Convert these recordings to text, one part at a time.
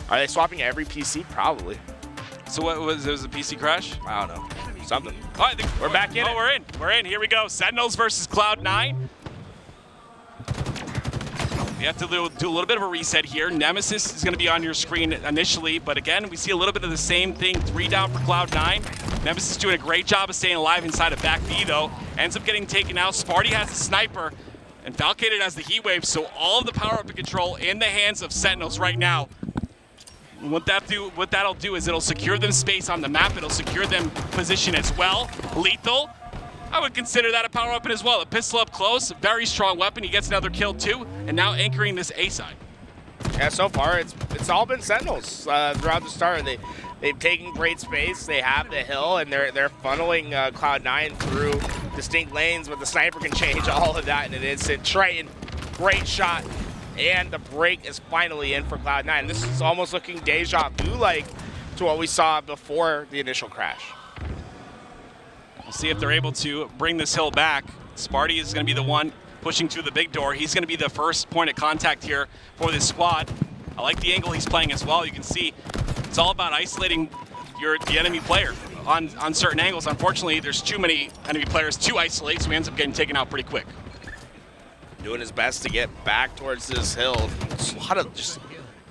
Are they swapping every PC? Probably. So what was it? Was a PC crash? I don't know. Something. Oh, I think We're back in it. We're in. We're in. Here we go. Sentinels versus Cloud9. You have to do a little bit of a reset here. Nemesis is going to be on your screen initially, but again, we see a little bit of the same thing. 3 down for Cloud9. Nemesis doing a great job of staying alive inside of back B, though. Ends up getting taken out. Sparty has the sniper, and Falcated has the heat wave, so all of the power up and control in the hands of Sentinels right now. And what that'll do is it'll secure them space on the map. It'll secure them position as well. Lethal. I would consider that a power weapon as well. A pistol up close, very strong weapon. He gets another kill too, and now anchoring this A side. Yeah, so far it's all been Sentinels throughout the start. They've taken great space. They have the hill, and they're funneling Cloud9 through distinct lanes, but the sniper can change all of that in an instant. Triton, great shot, and the break is finally in for Cloud9. This is almost looking deja vu-like to what we saw before the initial crash. We'll see if they're able to bring this hill back. Sparty is going to be the one pushing through the big door. He's going to be the first point of contact here for this squad. I like the angle he's playing as well. You can see it's all about isolating the enemy player on certain angles. Unfortunately, there's too many enemy players to isolate, so he ends up getting taken out pretty quick. Doing his best to get back towards this hill. There's a lot of just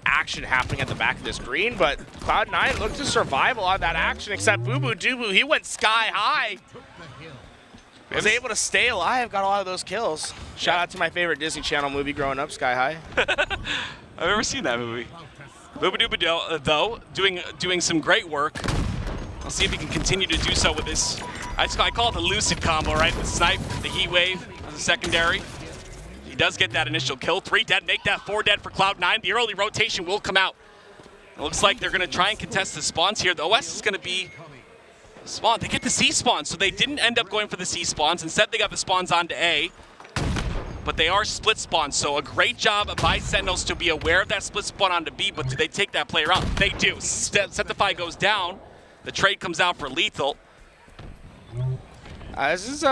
action happening at the back of this green, but Cloud9 looked to survive a lot of that action, except Boo Boo Doo, he went sky high. Was able to stay alive, got a lot of those kills. Shout out to my favorite Disney Channel movie growing up, Sky High. I've never seen that movie. Booba Dooba though, doing some great work. I'll see if he can continue to do so with this. I call it the lucid combo, right? The snipe, the heat wave as a secondary. He does get that initial kill. 3 dead, make that 4 dead for Cloud9. The early rotation will come out. It looks like they're gonna try and contest the spawns here. The OS is gonna be spawn. They get the C spawns, so they didn't end up going for the C spawns. Instead, they got the spawns onto A. But they are split spawns, so a great job by Sentinels to be aware of that split spawn onto B, but do they take that player out? They do. Septify goes down. The trade comes out for Lethal. This is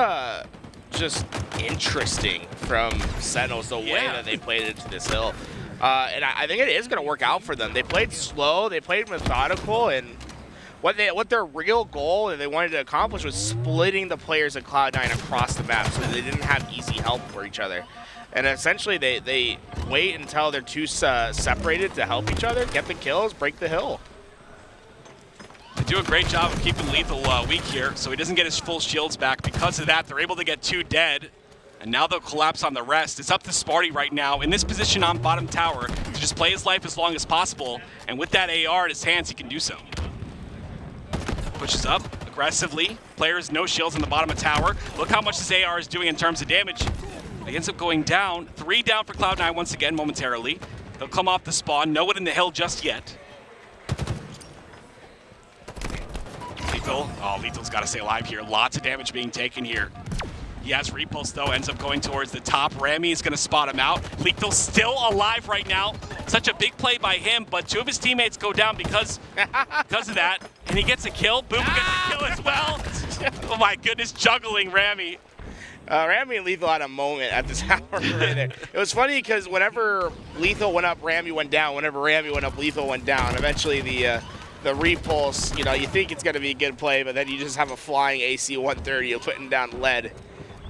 just interesting from Sentinels, the way that they played into this hill. And I think it is going to work out for them. They played slow, they played methodical, and what their real goal that they wanted to accomplish was splitting the players at Cloud9 across the map so they didn't have easy help for each other. And essentially they wait until they're too separated to help each other, get the kills, break the hill. They do a great job of keeping Lethal weak here, so he doesn't get his full shields back. Because of that, they're able to get 2 dead, and now they'll collapse on the rest. It's up to Sparty right now, in this position on bottom tower, to just play his life as long as possible, and with that AR in his hands, he can do so. Pushes up aggressively. Players no shields on the bottom of tower. Look how much this AR is doing in terms of damage. He ends up going down. 3 down for Cloud9 once again momentarily. They'll come off the spawn. No one in the hill just yet. Lethal. Oh, Lethal's got to stay alive here. Lots of damage being taken here. He has repulse though, ends up going towards the top. Rami is going to spot him out. Lethal's still alive right now. Such a big play by him, but 2 of his teammates go down because of that. And he gets a kill. Boom gets a kill as well. Oh my goodness, juggling Rami. Rami and Lethal had a moment at this hour right there. It was funny because whenever Lethal went up, Rami went down. Whenever Rami went up, Lethal went down. Eventually the repulse, you think it's going to be a good play, but then you just have a flying AC 130. You're putting down lead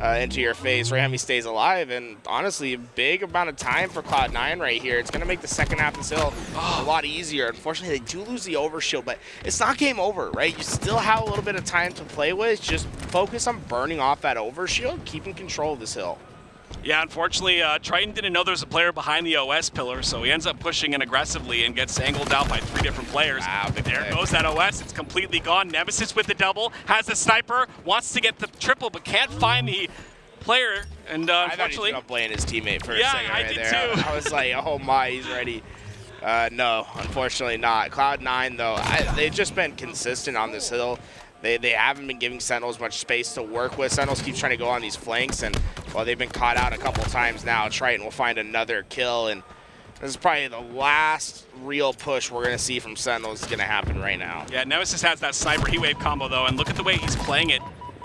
into your face. Rami stays alive, and honestly, a big amount of time for Cloud9 right here. It's going to make the second half of this hill a lot easier. Unfortunately, they do lose the overshield, but it's not game over, right? You still have a little bit of time to play with. Just focus on burning off that overshield, keeping control of this hill. Yeah, unfortunately, Triton didn't know there's a player behind the OS pillar, so he ends up pushing in aggressively and gets angled out by 3 different players. Wow, there goes that OS. It's completely gone. Nemesis with the double, has the sniper, wants to get the triple, but can't find the player. And I thought he was unfortunately, going to blame his teammate for a second I right did there. too. I was like, oh my, he's ready. No, unfortunately not. Cloud9, though, they've just been consistent on this hill. They haven't been giving Sentinels much space to work with. Sentinels keep trying to go on these flanks, and well, they've been caught out a couple times now. Triton will find another kill, and this is probably the last real push we're going to see from Sentinels is going to happen right now. Yeah, Nemesis has that sniper heat wave combo, though, and look at the way he's playing it.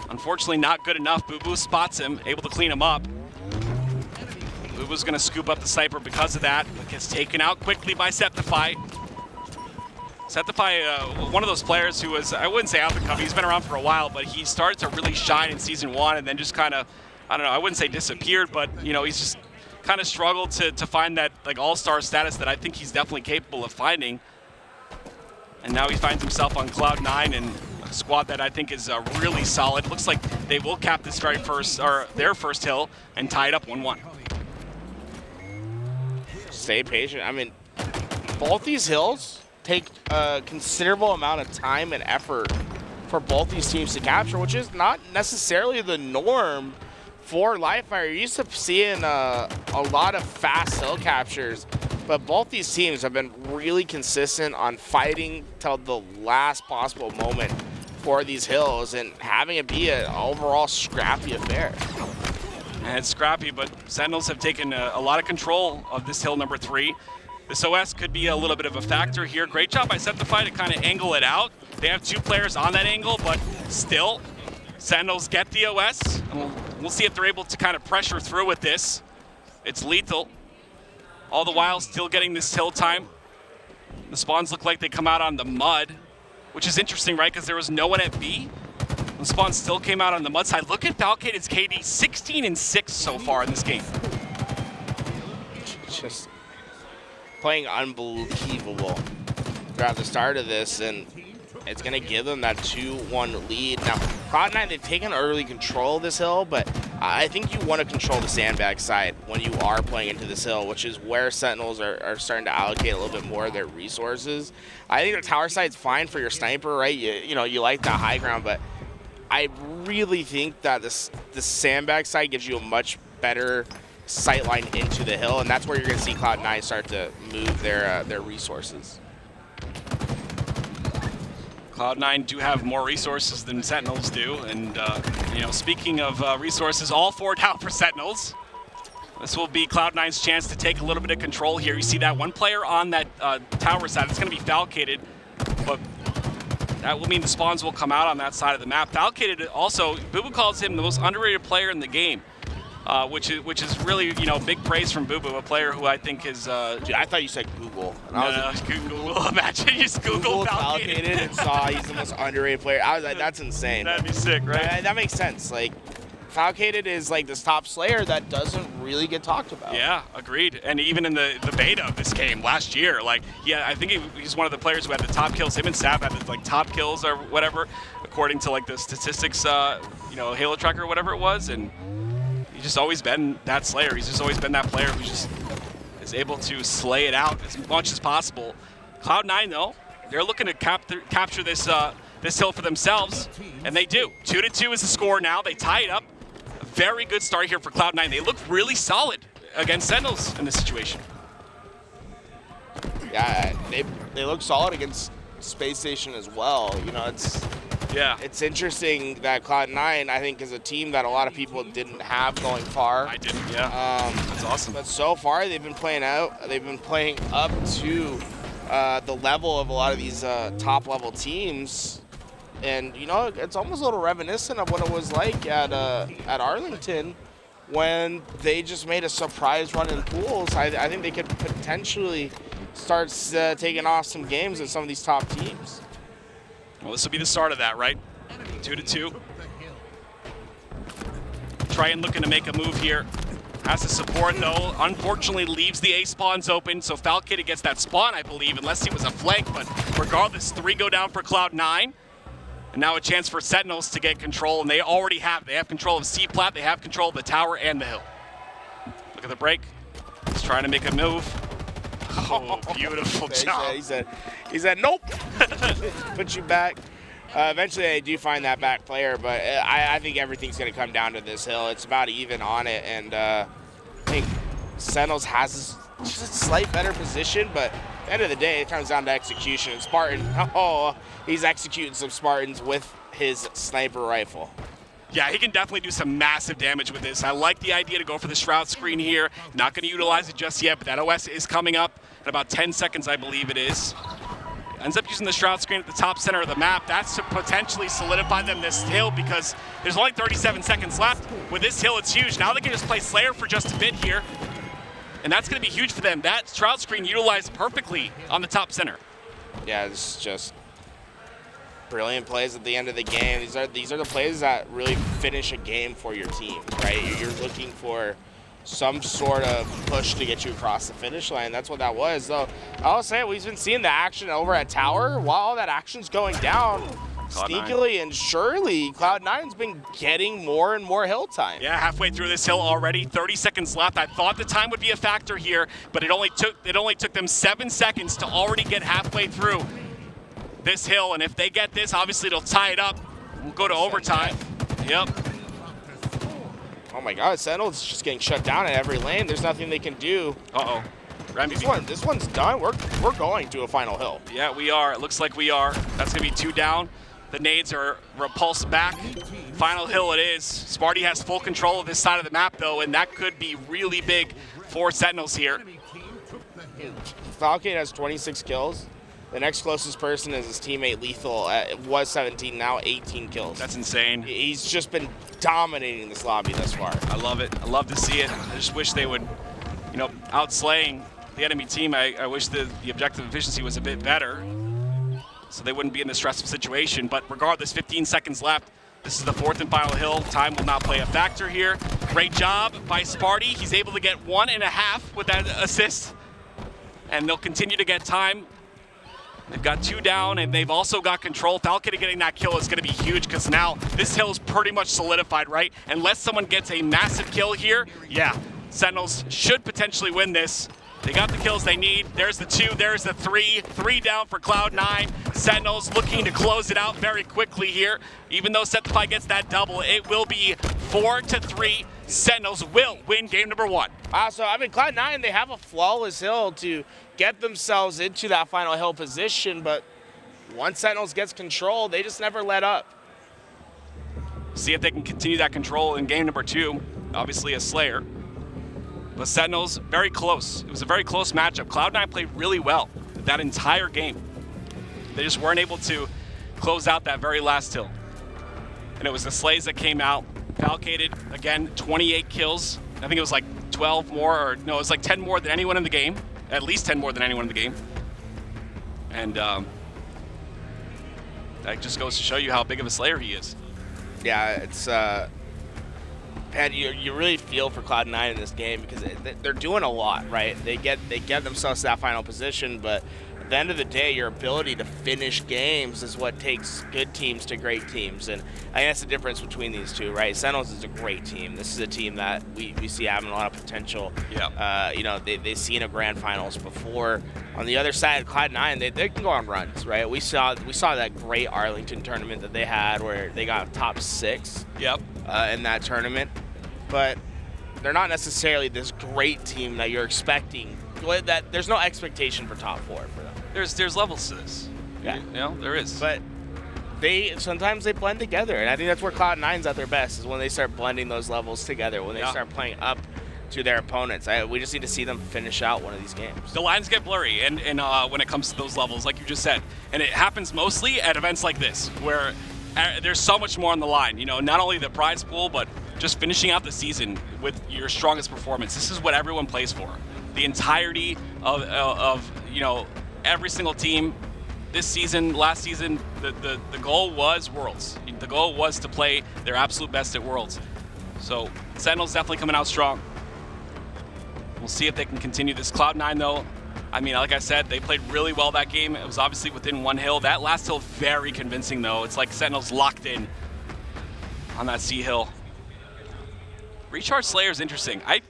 Unfortunately, not good enough. Boo Boo spots him, able to clean him up. Boo Boo's going to scoop up the sniper because of that. Gets taken out quickly by Septify. Septify, one of those players who was, I wouldn't say out the cover, he's been around for a while, but he started to really shine in Season 1 and then just kind of, I don't know, I wouldn't say disappeared, but, you know, he's just kind of struggled to find that, like, all-star status that I think he's definitely capable of finding. And now he finds himself on Cloud9 and a squad that I think is really solid. Looks like they will cap this very first, or their first hill, and tie it up 1-1. Stay patient. I mean, both these hills take a considerable amount of time and effort for both these teams to capture, which is not necessarily the norm for Livefire. You're used to seeing a lot of fast hill captures, but both these teams have been really consistent on fighting till the last possible moment for these hills and having it be an overall scrappy affair. And it's scrappy, but Sentinels have taken a lot of control of this hill number 3. This OS could be a little bit of a factor here. Great job by Septify to kind of angle it out. They have 2 players on that angle, but still, Sentinels get the OS. And we'll see if they're able to kind of pressure through with this. It's lethal. All the while, still getting this hill time. The spawns look like they come out on the mud, which is interesting, right? Because there was no one at B. The spawns still came out on the mud side. Look at Falcated's KD, 16-6 so far in this game. Just playing unbelievable throughout the start of this, and it's going to give them that 2-1 lead. Now, Cloud9, they've taken early control of this hill, but I think you want to control the sandbag side when you are playing into this hill, which is where Sentinels are starting to allocate a little bit more of their resources. I think the tower side's fine for your sniper, right? You know, you like that high ground, but I really think that the sandbag side gives you a much better sightline into the hill, and that's where you're going to see Cloud9 start to move their resources. Cloud9 do have more resources than Sentinels do, and you know, speaking of resources, all 4 down for Sentinels. This will be Cloud9's chance to take a little bit of control here. You see that one player on that tower side. It's going to be Falcated, but that will mean the spawns will come out on that side of the map. Falcated also, Boo calls him the most underrated player in the game. Which is really, you know, big praise from Boo, a player who I think is. Dude, I thought you said Google. No, Google. Imagine you just Google Falcated and saw he's the most underrated player. I was like, that's insane. That'd be sick, right? That makes sense. Like, Falcated is like this top Slayer that doesn't really get talked about. Yeah, agreed. And even in the beta of this game last year, like, yeah, I think he's one of the players who had the top kills. Him and Sap had the like top kills or whatever, according to like the statistics, you know, Halo Tracker or whatever it was, and. He's just always been that Slayer. He's just always been that player who just is able to slay it out as much as possible. Cloud9, though, they're looking to capture this this hill for themselves, and they do. 2-2 is the score now. They tie it up. A very good start here for Cloud9. They look really solid against Sentinels in this situation. Yeah, they look solid against Space Station as well. You know, it's interesting that Cloud9, I think, is a team that a lot of people didn't have going far. I didn't, yeah. That's awesome. But so far, they've been playing out. They've been playing up to the level of a lot of these top-level teams. And, you know, it's almost a little reminiscent of what it was like at Arlington when they just made a surprise run in pools. I think they could potentially start taking off some games with some of these top teams. Well, this will be the start of that, right? 2-2. Triton looking to make a move here. Has to support, though. Unfortunately, leaves the A spawns open, so Falcated gets that spawn, I believe, unless he was a flank. But regardless, 3 go down for Cloud9. And now a chance for Sentinels to get control, and they already have. They have control of C-Plat, they have control of the tower and the hill. Look at the break. He's trying to make a move. Oh, beautiful job. He said, nope. Put you back. Eventually, I do find that back player, but I think everything's going to come down to this hill. It's about even on it, and I think Sentinels has just a slight better position, but at the end of the day, it comes down to execution. And Spartan, he's executing some Spartans with his sniper rifle. Yeah, he can definitely do some massive damage with this. I like the idea to go for the Shroud screen here. Not going to utilize it just yet, but that OS is coming up in about 10 seconds, I believe it is. Ends up using the Shroud screen at the top center of the map. That's to potentially solidify them this hill because there's only 37 seconds left. With this hill, it's huge. Now they can just play Slayer for just a bit here, and that's going to be huge for them. That Shroud screen utilized perfectly on the top center. Yeah, it's just brilliant plays at the end of the game. These are the plays that really finish a game for your team, right? You're looking for some sort of push to get you across the finish line. That's what that was. Though I'll say we've been seeing the action over at Tower while all that action's going down. Sneakily and surely, Cloud9's been getting more and more hill time. Yeah, halfway through this hill already, 30 seconds left. I thought the time would be a factor here, but it only took them 7 seconds to already get halfway through this hill. And if they get this, obviously it'll tie it up. We'll go to overtime. Yep. Oh my God, Sentinel's just getting shut down in every lane. There's nothing they can do. Uh-oh. This one's done. We're going to a final hill. Yeah, we are. It looks like we are. That's gonna be 2 down. The nades are repulsed back. Final hill it is. Sparty has full control of this side of the map though, and that could be really big for Sentinels here. Falcon has 26 kills. The next closest person is his teammate Lethal. It was 17, now 18 kills. That's insane. He's just been dominating this lobby thus far. I love it. I love to see it. I just wish they would, outslaying the enemy team. I wish the objective efficiency was a bit better, so they wouldn't be in this stressful situation. But regardless, 15 seconds left. This is the 4th and final hill. Time will not play a factor here. Great job by Sparty. He's able to get 1.5 with that assist, and they'll continue to get time. They've got 2 down, and they've also got control. Falcon getting that kill is going to be huge because now this hill is pretty much solidified, right? Unless someone gets a massive kill here, yeah, Sentinels should potentially win this. They got the kills they need. There's the 2, there's the 3. 3 down for Cloud9. Sentinels looking to close it out very quickly here. Even though Sentify gets that double, it will be 4-3. Sentinels will win game number 1. So, I mean, Cloud9, they have a flawless hill to get themselves into that final hill position, but once Sentinels gets control, they just never let up. See if they can continue that control in game number 2. Obviously a Slayer. But Sentinels, very close. It was a very close matchup. Cloud9 played really well that entire game. They just weren't able to close out that very last hill. And it was the Slays that came out, Falcated, again, 28 kills. I think it was like 12 more, or no, it was like 10 more than anyone in the game. At least 10 more than anyone in the game. And that just goes to show you how big of a Slayer he is. Yeah, it's and you really feel for Cloud9 in this game because they're doing a lot, right? They get themselves to that final position, but at the end of the day, your ability to finish games is what takes good teams to great teams, and I think that's the difference between these two, right? Sentinels is a great team. This is a team that we see having a lot of potential. Yeah. They've seen a grand finals before. On the other side, Cloud9, they can go on runs, right? We saw that great Arlington tournament that they had where they got top 6. Yep. In that tournament, but they're not necessarily this great team that you're expecting. That there's no expectation for top 4 for them. There's levels to this. Yeah, there is. But sometimes they blend together, and I think that's where Cloud9's at their best, is when they start blending those levels together, when they start playing up to their opponents. We just need to see them finish out one of these games. The lines get blurry, and when it comes to those levels, like you just said, and it happens mostly at events like this, where there's so much more on the line. Not only the prize pool, but just finishing out the season with your strongest performance. This is what everyone plays for. The entirety of every single team this season, last season, the goal was Worlds. The goal was to play their absolute best at Worlds. So Sentinel's definitely coming out strong. We'll see if they can continue this. Cloud9 though, I mean, like I said, they played really well that game. It was obviously within 1 hill. That last hill, very convincing though. It's like Sentinels locked in on that C hill. Recharge Slayer is interesting. I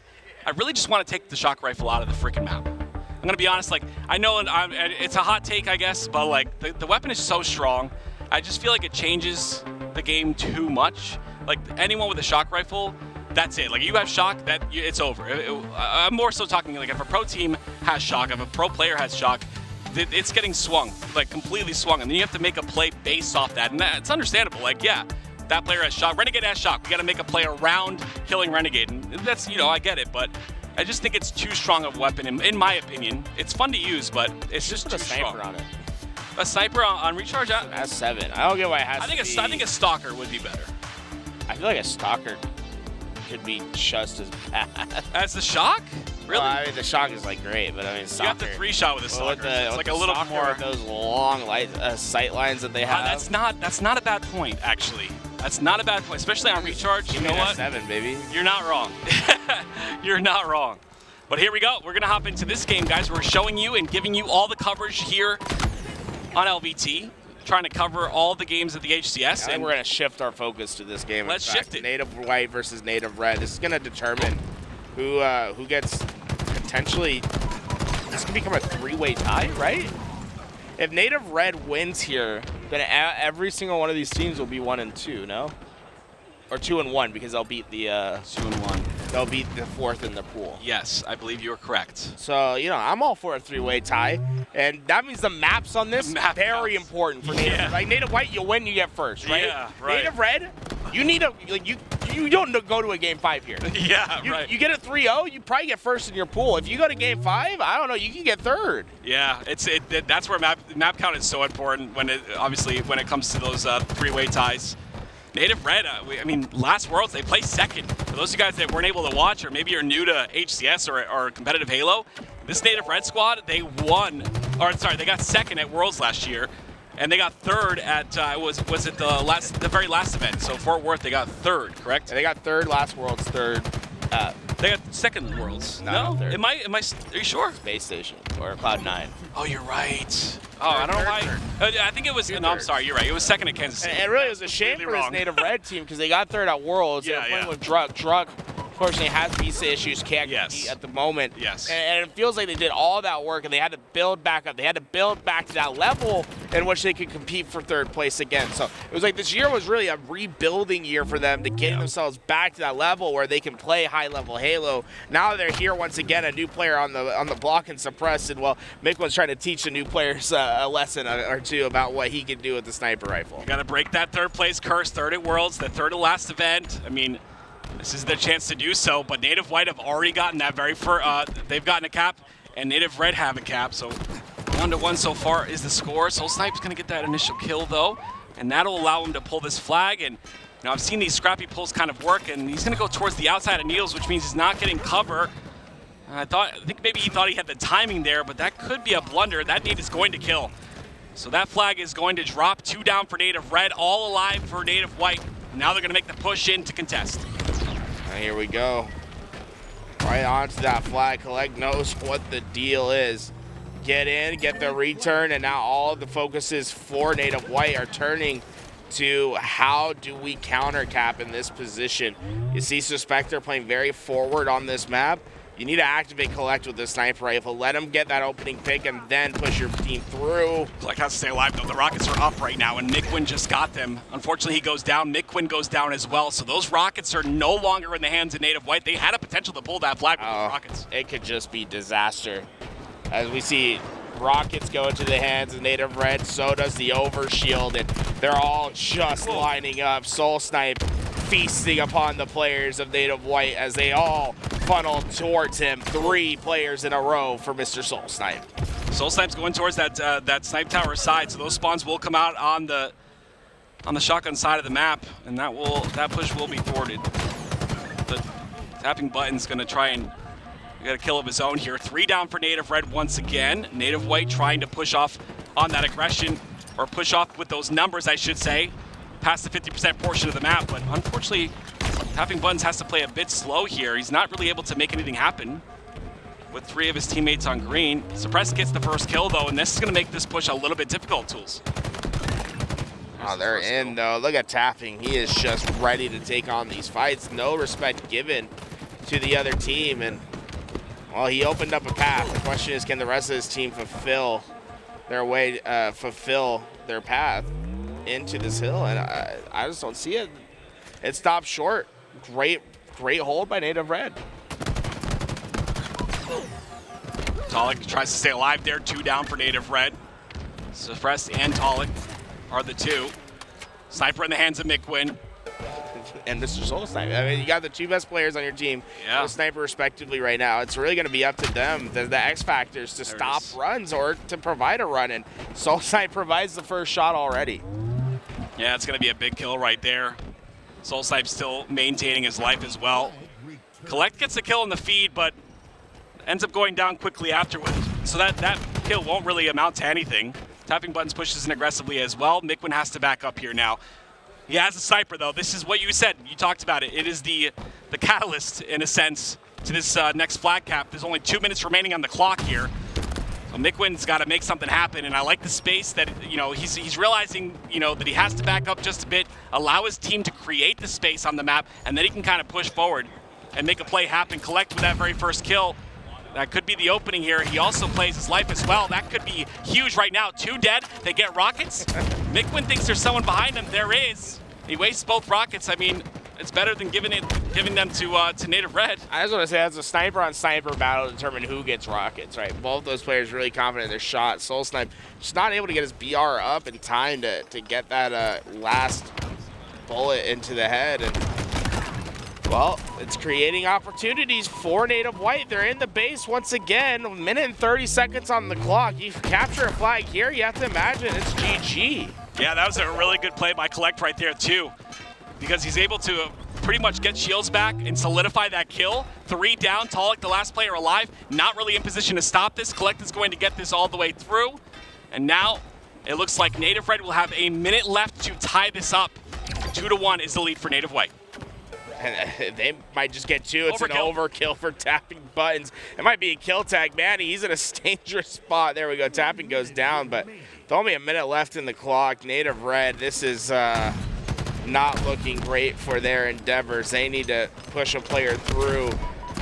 really just want to take the shock rifle out of the freaking map. I'm gonna be honest, like, I know it's a hot take, I guess, but like the weapon is so strong. I just feel like it changes the game too much. Like anyone with a shock rifle, that's it. Like you have shock, it's over. I'm more so talking like if a pro team has shock, if a pro player has shock, it's getting swung, like completely swung, and then you have to make a play based off that, and it's understandable. Like, yeah, that player has shock, Renegade has shock. We got to make a play around killing Renegade, and that's, I get it, but I just think it's too strong of a weapon, in my opinion. It's fun to use, but it's just too strong. Sniper on it. A sniper on recharge? That's 7. I don't get why it has to be. I think a stalker would be better. I feel like a stalker could be just as bad. As the shock? Really? Well, I mean, the shock is like great, but I mean, You got the soccer. 3-shot with the Well, stalker. It's like a little soccer, more. with those long sight lines that they have. That's not a bad point, actually. That's not a bad point, especially on recharge. Give You me know an what? F7, baby. You're not wrong. You're not wrong. But here we go. We're going to hop into this game, guys. We're showing you and giving you all the coverage here on LVT, trying to cover all the games at the HCS. I think we're going to shift our focus to this game. Let's shift it. Native White versus Native Red. This is going to determine who gets potentially. This could become a three-way tie, right? If Native Red wins here, then every single one of these teams will be 1-2, no? Or 2-1 because they'll beat the 2-1. They'll beat the fourth in the pool. Yes, I believe you're correct. So, you know, I'm all for a three-way tie. And that means the maps on this very important for Native. Yeah. Like Native White, you win, you get first, right? Yeah, right. Native Red, you need a you don't go to a game 5 here. Yeah, right. You get a 3-0, you probably get first in your pool. If you go to game 5, I don't know, you can get third. Yeah, that's where map count is so important when it comes to those three-way ties. Native Red, I mean, last Worlds, they placed second. For those of you guys that weren't able to watch, or maybe you're new to HCS or competitive Halo, this Native Red squad, they got second at Worlds last year, and they got third at, was it the very last event? So Fort Worth, they got third, correct? They got third last Worlds, third. They got second Worlds. No, third. Am I? Are you sure? Space Station or Cloud9. Oh, you're right. Oh, I don't know why. I think it was. No, I'm sorry. You're right. It was second at Kansas City. And it really was a shame for this Native Red team because they got third at Worlds. Yeah, They were playing yeah. with Druk. Druk, unfortunately, has visa issues, can't Yes. compete at the moment. Yes. And it feels like they did all that work and they had to build back up. They had to build back to that level in which they could compete for third place again. So it was like this year was really a rebuilding year for them to getting themselves back to that level where they can play high-level Halo. Now they're here once again, a new player on the block and suppressed. And well, Mikwen's trying to teach the new players a lesson or two about what he can do with the sniper rifle. You got to break that third place curse. Third at Worlds, the third to last event. I mean, this is their chance to do so. But Native White have already gotten that very first. They've gotten a cap, and Native Red have a cap. So 1-1 so far is the score. SoulSnipe's going to get that initial kill though, and that'll allow him to pull this flag. And you know, I've seen these scrappy pulls kind of work, and he's going to go towards the outside of Needles, which means he's not getting cover. I think maybe he thought he had the timing there, but that could be a blunder. That nade is going to kill. So that flag is going to drop. 2 down for Native Red, all alive for Native White. Now they're going to make the push in to contest. And here we go. Right onto that flag. Kuhlect knows what the deal is. Get in, get the return, and now all of the focuses for Native White are turning to how do we counter cap in this position. You see Suspector playing very forward on this map. You need to activate Kuhlect with the sniper rifle. Let him get that opening pick and then push your team through. Kuhlect has to stay alive though. The rockets are up right now, and Mikwen just got them. Unfortunately, he goes down. Mikwen goes down as well. So those rockets are no longer in the hands of Native White. They had a potential to pull that flag with those rockets. It could just be disaster. As we see rockets go into the hands of Native Red, so does the overshield, and they're all just lining up. SoulSnipe feasting upon the players of Native White as they all funnel towards him. 3 players in a row for Mr. SoulSnipe. SoulSnipe's going towards that snipe tower side, so those spawns will come out on the shotgun side of the map, and that push will be thwarted. The tapping button's gonna try and get a kill of his own here. 3 down for Native Red once again. Native White trying to push off on that aggression, or push off with those numbers, I should say, past the 50% portion of the map, but unfortunately, tapping buttons has to play a bit slow here. He's not really able to make anything happen with 3 of his teammates on green. Suppress gets the first kill though, and this is gonna make this push a little bit difficult, Tools. Oh, they're in though. Look at Tapping. He is just ready to take on these fights. No respect given to the other team, and well, he opened up a path. The question is, can the rest of his team fulfill their path into this hill? And I just don't see it. It stopped short. Great hold by Native Red. Taulek tries to stay alive there. 2 down for Native Red. Suppressed and Taulek are the 2. Sniper in the hands of Mikwen. And Mr. SoulSnipe. I mean, you got the 2 best players on your team, Yeah. the sniper respectively right now. It's really going to be up to them, the X factors, to stop runs or to provide a run. And SoulSnipe provides the first shot already. Yeah, it's going to be a big kill right there. SoulSnipe still maintaining his life as well. Kuhlect gets a kill in the feed, but ends up going down quickly afterwards. So that kill won't really amount to anything. Tapping Buttons pushes in aggressively as well. Mikwen has to back up here now. He has a sniper though. This is what you said. You talked about it. It is the catalyst in a sense to this next flag cap. There's only 2 minutes remaining on the clock here. So Mikwen's got to make something happen, and I like the space that, you know, he's realizing, you know, that he has to back up just a bit, allow his team to create the space on the map, and then he can kind of push forward and make a play happen. Kuhlect with that very first kill. That could be the opening here. He also plays his life as well. That could be huge right now. 2 dead. They get rockets. Mikwen thinks there's someone behind him. There is. He wastes both rockets. I mean, it's better than giving them to Native Red. I just want to say that's a sniper on sniper battle to determine who gets rockets, right? Both those players really confident in their shot. SoulSnipe just not able to get his BR up in time to get that last bullet into the head. And well, it's creating opportunities for Native White. They're in the base once again. 1 minute and 30 seconds on the clock. You capture a flag here, you have to imagine it's GG. Yeah, that was a really good play by Kuhlect right there too, because he's able to pretty much get shields back and solidify that kill. 3 down, Taulek, the last player alive, not really in position to stop this. Kuhlect is going to get this all the way through. And now it looks like Native Red will have a minute left to tie this up. 2-1 is the lead for Native White. And they might just get 2. It's Overkill. an overkill for Tapping Buttons. It might be a kill tag. Manny, he's in a dangerous spot. There we go. Tapping goes down, but with only a minute left in the clock. Native Red, this is not looking great for their endeavors. They need to push a player through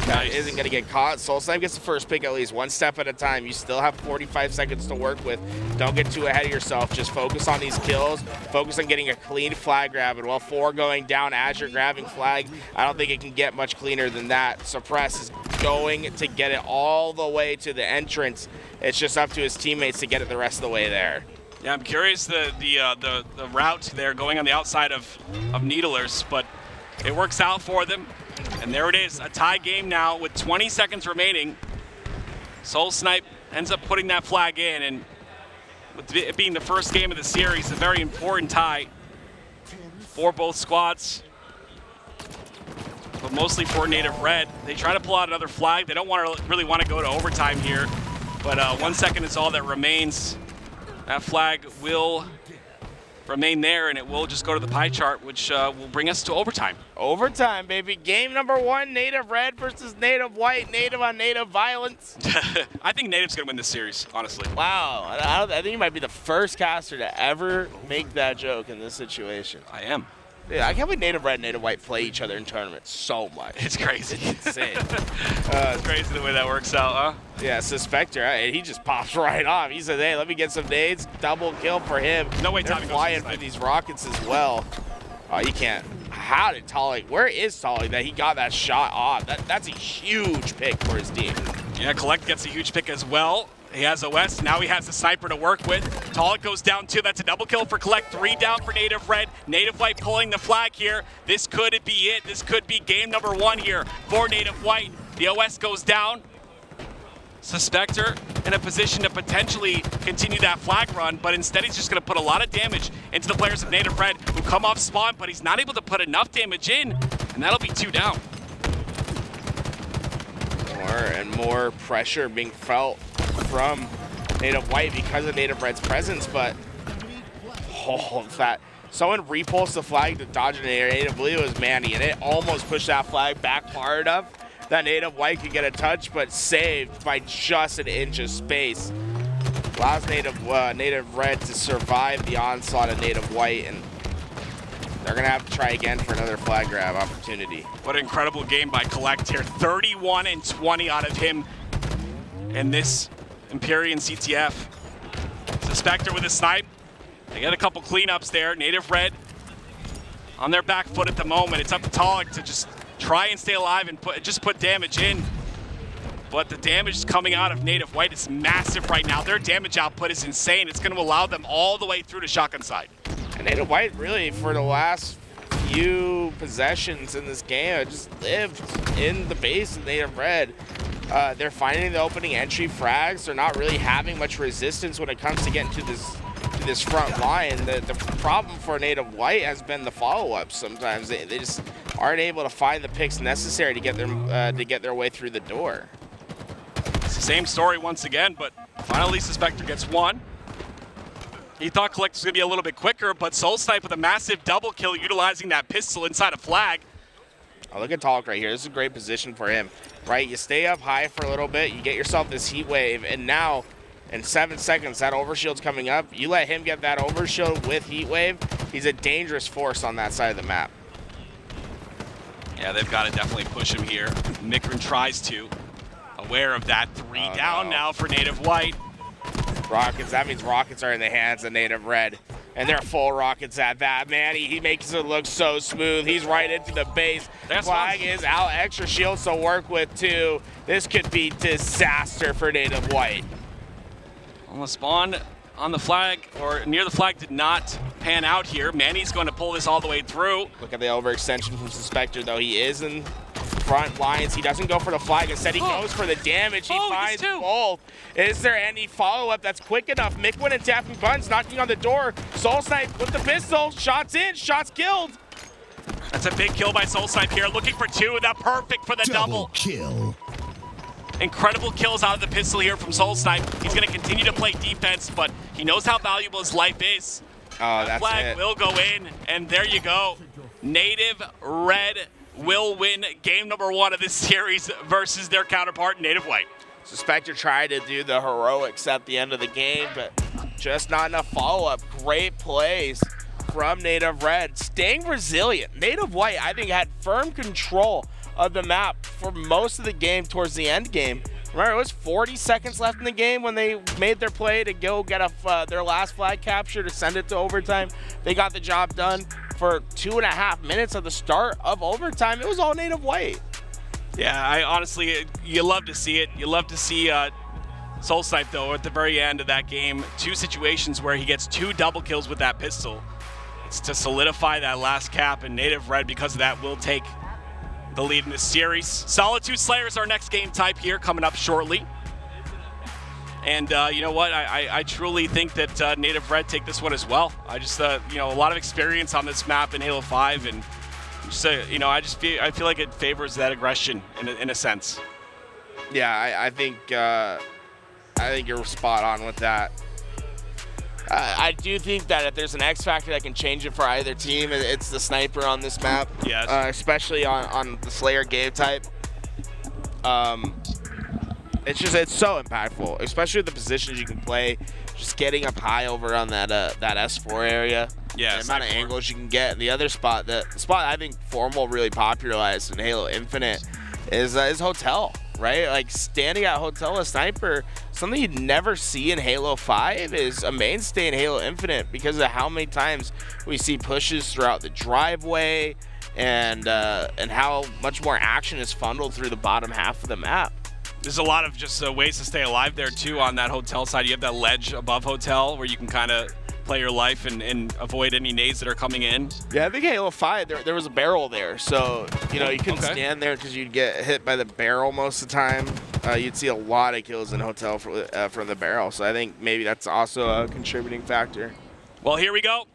that isn't going to get caught. SoulSnipe gets the first pick at least, 1 step at a time. You still have 45 seconds to work with. Don't get too ahead of yourself. Just focus on these kills. Focus on getting a clean flag grab. And while 4 going down as you're grabbing flag, I don't think it can get much cleaner than that. Suppress is going to get it all the way to the entrance. It's just up to his teammates to get it the rest of the way there. Yeah, I'm curious the route there going on the outside of Needlers, but it works out for them. And there it is, a tie game now with 20 seconds remaining. SoulSnipe ends up putting that flag in, and with it being the first game of the series, a very important tie for both squads, but mostly for Native Red. They try to pull out another flag. They don't really want to go to overtime here, but 1 second is all that remains. That flag will remain there, and it will just go to the pie chart, which will bring us to overtime. Overtime, baby. Game number 1, Native Red versus Native White. Native on Native violence. I think Native's going to win this series, honestly. Wow. I think you might be the first caster to ever make that joke in this situation. I am. Yeah, I can't believe Native Red and Native White play each other in tournaments so much. It's crazy. It's insane. It's crazy the way that works out, huh? Yeah, Suspector, he just pops right off. He says, hey, let me get some nades. Double kill for him. No way They're Tommy flying goes for these rockets as well. Oh, you can't. How did Taulek, where is Taulek that he got that shot off? That's a huge pick for his team. Yeah, Kuhlect gets a huge pick as well. He has OS, now he has the sniper to work with. Taulek goes down 2, that's a double kill for Kuhlect. 3 down for Native Red. Native White pulling the flag here. This could be it. This could be game number 1 here for Native White. The OS goes down. Suspector in a position to potentially continue that flag run, but instead he's just going to put a lot of damage into the players of Native Red who come off spawn, but he's not able to put enough damage in, and that'll be 2 down. More and more pressure being felt from Native White because of Native Red's presence, but that someone repulsed the flag to dodge an area. I believe it was Manny, and it almost pushed that flag back far enough that Native White could get a touch, but saved by just an inch of space. Allows Native Red to survive the onslaught of Native White, and they're gonna have to try again for another flag grab opportunity. What an incredible game by Kuhlect here. 31 and 20 out of him in this Empyrean CTF. Suspector with a snipe. They get a couple cleanups there. Native Red on their back foot at the moment. It's up to Taulek to just try and stay alive and put damage in. But the damage coming out of Native White is massive right now. Their damage output is insane. It's going to allow them all the way through to shotgun side. And Native White really, for the last few possessions in this game, just lived in the base of Native Red. They're finding the opening entry frags. They're not really having much resistance when it comes to getting to this front line. The problem for Native White has been the follow-ups. Sometimes they just aren't able to find the picks necessary to get their way through the door. Same story once again, but finally Suspector gets one. He thought Kuhlect was going to be a little bit quicker, but SoulSnipe with a massive double kill utilizing that pistol inside a flag. Oh, look at Taulek right here. This is a great position for him, right? You stay up high for a little bit, you get yourself this heat wave, and now in 7 seconds, that overshield's coming up. You let him get that overshield with heat wave, he's a dangerous force on that side of the map. Yeah, they've got to definitely push him here. Mikwen tries to. Aware of that. Three down now for Native White. Rockets, that means Rockets are in the hands of Native Red. And they're full Rockets at that. Manny, he makes it look so smooth. He's right into the base. Flag is out. Extra shields to work with, too. This could be disaster for Native White. Well, the spawn on the flag, or near the flag, did not pan out here. Manny's going to pull this all the way through. Look at the overextension from Suspector, though. He is in front lines. He doesn't go for the flag. Instead, he goes for the damage. He finds both. Is there any follow-up that's quick enough? Mikwen and tapping buttons, knocking on the door. SoulSnipe with the pistol. Shots in, shots killed. That's a big kill by SoulSnipe here. Looking for two. That's perfect for the double kill. Incredible kills out of the pistol here from SoulSnipe. He's going to continue to play defense, but he knows how valuable his life is. Oh, that flag will go in, and there you go. Native Red will win game number 1 of this series versus their counterpart, Native White. Suspector tried to do the heroics at the end of the game, but just not enough follow-up. Great plays from Native Red, staying resilient. Native White, I think, had firm control of the map for most of the game towards the end game. Remember, it was 40 seconds left in the game when they made their play to go get their last flag capture to send it to overtime. They got the job done for 2.5 minutes at the start of overtime. It was all Native White. Yeah, I honestly, you love to see it. You love to see SoulSnipe, though, at the very end of that game. 2 situations where he gets 2 double kills with that pistol. It's to solidify that last cap, and Native Red, because of that, will take the lead in this series. Solitude Slayer is our next game type here, coming up shortly. And you know what? I truly think that Native Red take this one as well. I just, you know, a lot of experience on this map in Halo 5, and just, you know, I feel like it favors that aggression in a sense. Yeah, I think you're spot on with that. I do think that if there's an X factor that can change it for either team, it's the sniper on this map. Yes. Especially on the Slayer game type. It's so impactful, especially the positions you can play. Just getting up high over on that S4 area. Yeah. The amount of angles you can get. And the other spot, the spot I think Formal really popularized in Halo Infinite is Hotel. Right, like standing at Hotel as sniper, something you'd never see in Halo 5 is a mainstay in Halo Infinite because of how many times we see pushes throughout the driveway and how much more action is funneled through the bottom half of the map. There's a lot of just ways to stay alive there too on that Hotel side. You have that ledge above Hotel where you can kind of play your life and avoid any nades that are coming in. Yeah, I think Halo 5, there was a barrel there. So, you know, you couldn't stand there because you'd get hit by the barrel most of the time. You'd see a lot of kills in Hotel from the barrel. So I think maybe that's also a contributing factor. Well, here we go.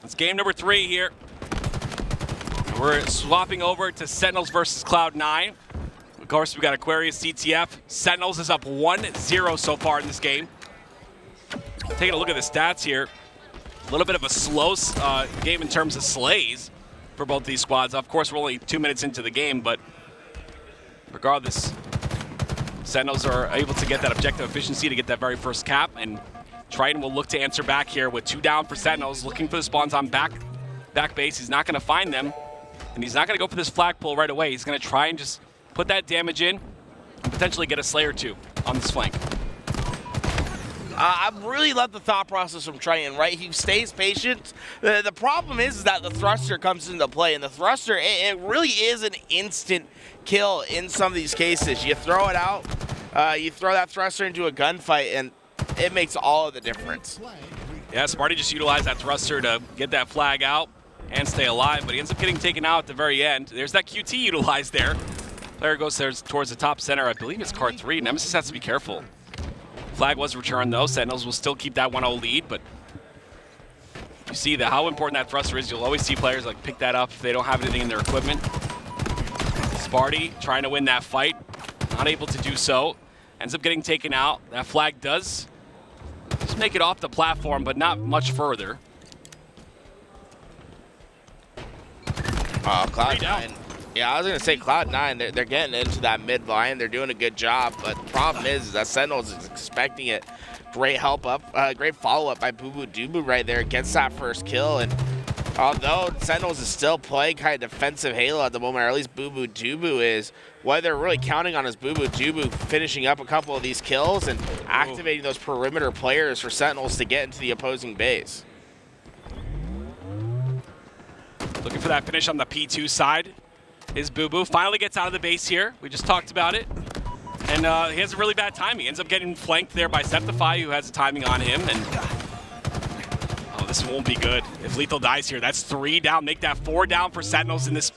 It's game number 3 here. We're swapping over to Sentinels versus Cloud9. Of course, we got Aquarius CTF. Sentinels is up 1-0 so far in this game. Taking a look at the stats here, a little bit of a slow game in terms of slays for both these squads. Of course, we're only 2 minutes into the game, but regardless, Sentinels are able to get that objective efficiency to get that very first cap, and Triton will look to answer back here with 2 down for Sentinels, looking for the spawns on back base. He's not going to find them, and he's not going to go for this flag pull right away. He's going to try and just put that damage in and potentially get a Slayer 2 on this flank. I really love the thought process from Triton, right? He stays patient. The problem is that the thruster comes into play, and the thruster, it really is an instant kill in some of these cases. You throw it out, you throw that thruster into a gunfight, and it makes all of the difference. Yeah, Sparty just utilized that thruster to get that flag out and stay alive, but he ends up getting taken out at the very end. There's that QT utilized there. Player goes there towards the top center. I believe it's card 3. Nemesis has to be careful. Flag was returned, though. Sentinels will still keep that 1-0 lead, but you see how important that thruster is. You'll always see players like pick that up if they don't have anything in their equipment. Sparty trying to win that fight, not able to do so. Ends up getting taken out. That flag does just make it off the platform, but not much further. Cloud9. Yeah, I was going to say Cloud9, they're getting into that mid line. They're doing a good job, but the problem is that Sentinels is expecting it. Great help up, great follow-up by Bubu right there. Gets that first kill, and although Sentinels is still playing kind of defensive Halo at the moment, or at least Bubu is, what they're really counting on is Bubu finishing up a couple of these kills and activating those perimeter players for Sentinels to get into the opposing base. Looking for that finish on the P2 side is Bubu. Finally gets out of the base here. We just talked about it. And he has a really bad timing. Ends up getting flanked there by Septify, who has the timing on him. And oh, this won't be good. If Lethal dies here, that's 3 down. Make that 4 down for Sentinels in this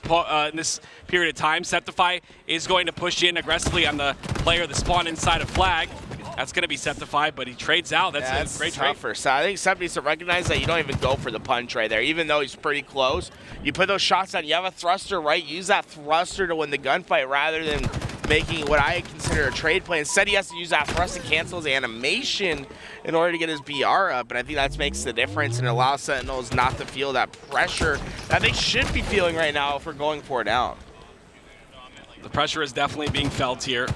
period of time. Septify is going to push in aggressively on the player that spawned inside a flag. That's going to be Septify, but he trades out. That's a great trade. So I think Sep needs to recognize that you don't even go for the punch right there, even though he's pretty close. You put those shots on. You have a thruster, right? Use that thruster to win the gunfight rather than making what I consider a trade play. Instead, he has to use that thrust to cancel his animation in order to get his BR up, and I think that makes the difference and allows Sentinels not to feel that pressure that they should be feeling right now if we're going for it out. The pressure is definitely being felt here.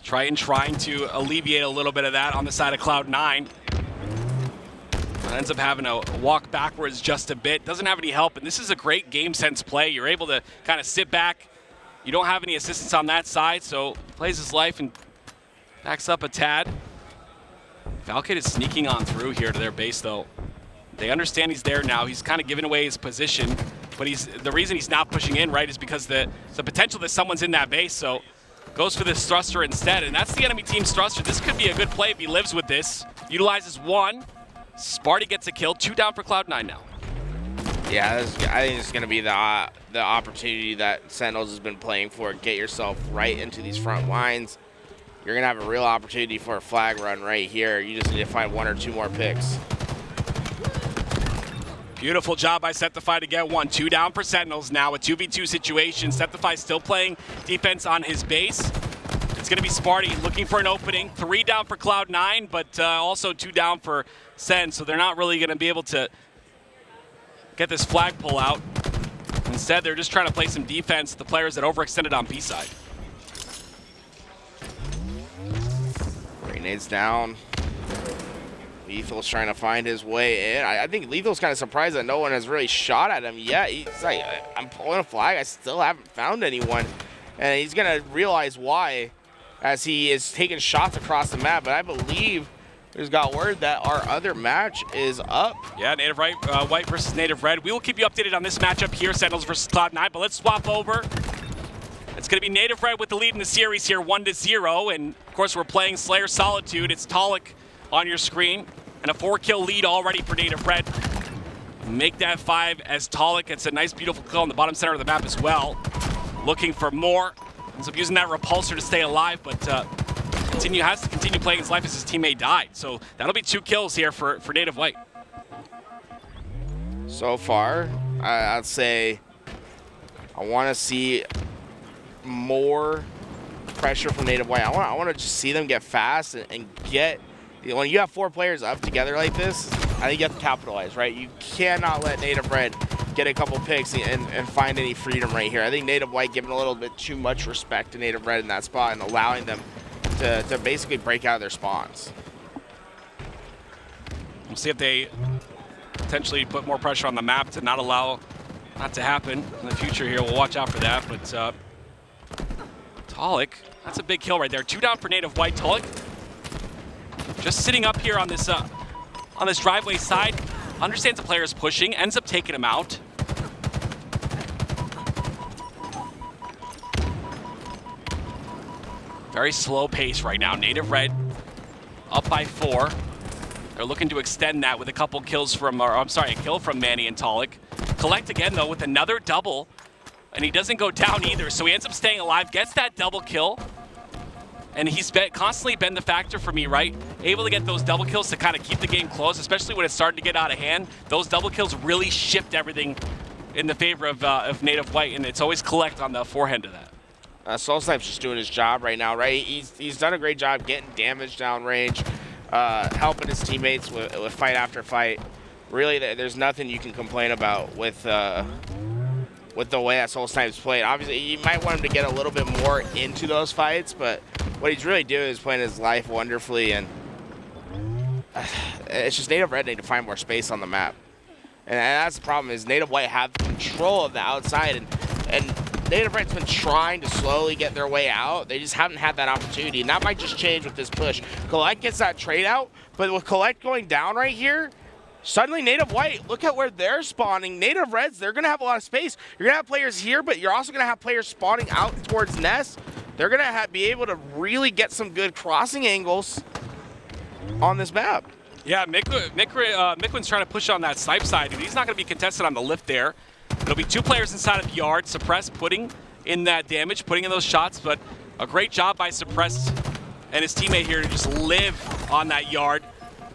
Triton trying to alleviate a little bit of that on the side of Cloud9. Ends up having to walk backwards just a bit. Doesn't have any help, and this is a great game sense play. You're able to kind of sit back. You don't have any assistance on that side, so plays his life and backs up a tad. Valkid is sneaking on through here to their base, though. They understand he's there now. He's kind of giving away his position, but the reason he's not pushing in, right, is because the potential that someone's in that base, so goes for this thruster instead, and that's the enemy team's thruster. This could be a good play if he lives with this. Utilizes 1. Sparty gets a kill. 2 down for Cloud9 now. Yeah, I think it's going to be the opportunity that Sentinels has been playing for. Get yourself right into these front lines. You're going to have a real opportunity for a flag run right here. You just need to find 1 or 2 more picks. Beautiful job by Septify to get 1. 2 down for Sentinels now. A 2v2 situation. Septify still playing defense on his base. It's going to be Sparty looking for an opening. 3 down for Cloud9, but also 2 down for Sen, so they're not really going to be able to get this flag pull out. Instead, they're just trying to play some defense, the players that overextended on B side. Grenades down. Lethal's trying to find his way in. I think Lethal's kind of surprised that no one has really shot at him yet. He's like, I'm pulling a flag. I still haven't found anyone. And he's going to realize why as he is taking shots across the map. But I believe there's got word that our other match is up. Yeah, Native White versus Native Red. We will keep you updated on this matchup here, Sentinels versus Cloud9, but let's swap over. It's going to be Native Red with the lead in the series here, 1-0. And, of course, we're playing Slayer Solitude. It's Taulek on your screen. And a 4-kill lead already for Native Red. Make that 5 as Taulek gets a nice, beautiful kill on the bottom center of the map as well. Looking for more. Ends up using that repulsor to stay alive, but has to continue playing his life as his teammate died. So that'll be 2 kills here for Native White. So far, I'd say I want to see more pressure from Native White. I want to just see them get fast and get. When you have 4 players up together like this, I think you have to capitalize, right? You cannot let Native Red get a couple picks and find any freedom right here. I think Native White giving a little bit too much respect to Native Red in that spot and allowing them to basically break out of their spawns. We'll see if they potentially put more pressure on the map to not allow that to happen in the future here. We'll watch out for that, but Taulek, that's a big kill right there. 2 down for Native White. Taulek just sitting up here on this driveway side, understands the player is pushing, ends up taking him out. Very slow pace right now. Native Red up by 4. They're looking to extend that with a couple kills from, or I'm sorry, a kill from Manny and Taulek. Kuhlect again though with another double, and he doesn't go down either, so he ends up staying alive, gets that double kill. And he's constantly been the factor for me, right? Able to get those double kills to kind of keep the game close, especially when it started to get out of hand. Those double kills really shift everything in the favor of Native White, and it's always Kuhlect on the forehand of that. SoulSnipe's just doing his job right now, right? He's done a great job getting damage downrange, helping his teammates with fight after fight. Really, there's nothing you can complain about with the way that SoulSnipe's played. Obviously, you might want him to get a little bit more into those fights, but what he's really doing is playing his life wonderfully, and it's just Native Red need to find more space on the map. And that's the problem, is Native White have control of the outside, and Native Red's been trying to slowly get their way out. They just haven't had that opportunity, and that might just change with this push. Kuhlect gets that trade out, but with Kuhlect going down right here, suddenly Native White, look at where they're spawning. Native Reds, they're going to have a lot of space. You're going to have players here, but you're also going to have players spawning out towards Nest. They're going to be able to really get some good crossing angles on this map. Yeah, Mikwen's trying to push on that snipe side, and he's not going to be contested on the lift there. It'll be 2 players inside of the yard. Suppress putting in that damage, putting in those shots, but a great job by Suppress and his teammate here to just live on that yard.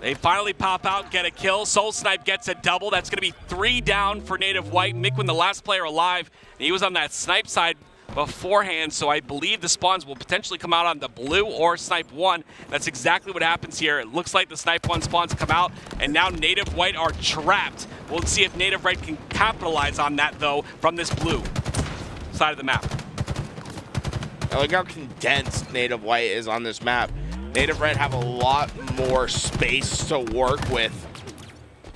They finally pop out, get a kill. SoulSnipe gets a double. That's going to be 3 down for Native White. Mikwen, the last player alive, and he was on that snipe side beforehand, so I believe the spawns will potentially come out on the blue or snipe 1. That's exactly what happens here. It looks like the snipe 1 spawns come out, and now Native White are trapped. We'll see if Native Red can capitalize on that, though, from this blue side of the map. I like how condensed Native White is on this map. Native Red have a lot more space to work with,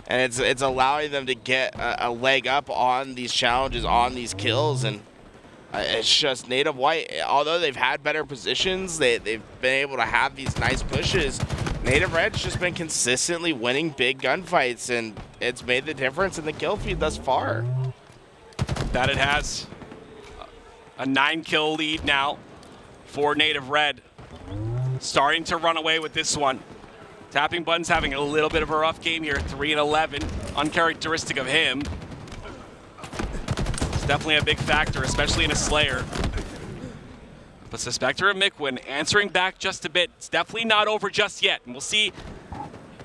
and it's allowing them to get a leg up on these challenges, on these kills, and it's just Native White, although they've had better positions, they've been able to have these nice pushes. Native Red's just been consistently winning big gunfights, and it's made the difference in the kill feed thus far. That it has. A 9-kill lead now for Native Red. Starting to run away with this one. Tapping Button's having a little bit of a rough game here, 3 and 11, uncharacteristic of him. Definitely a big factor, especially in a Slayer. But Suspector and Mikwen answering back just a bit. It's definitely not over just yet. And we'll see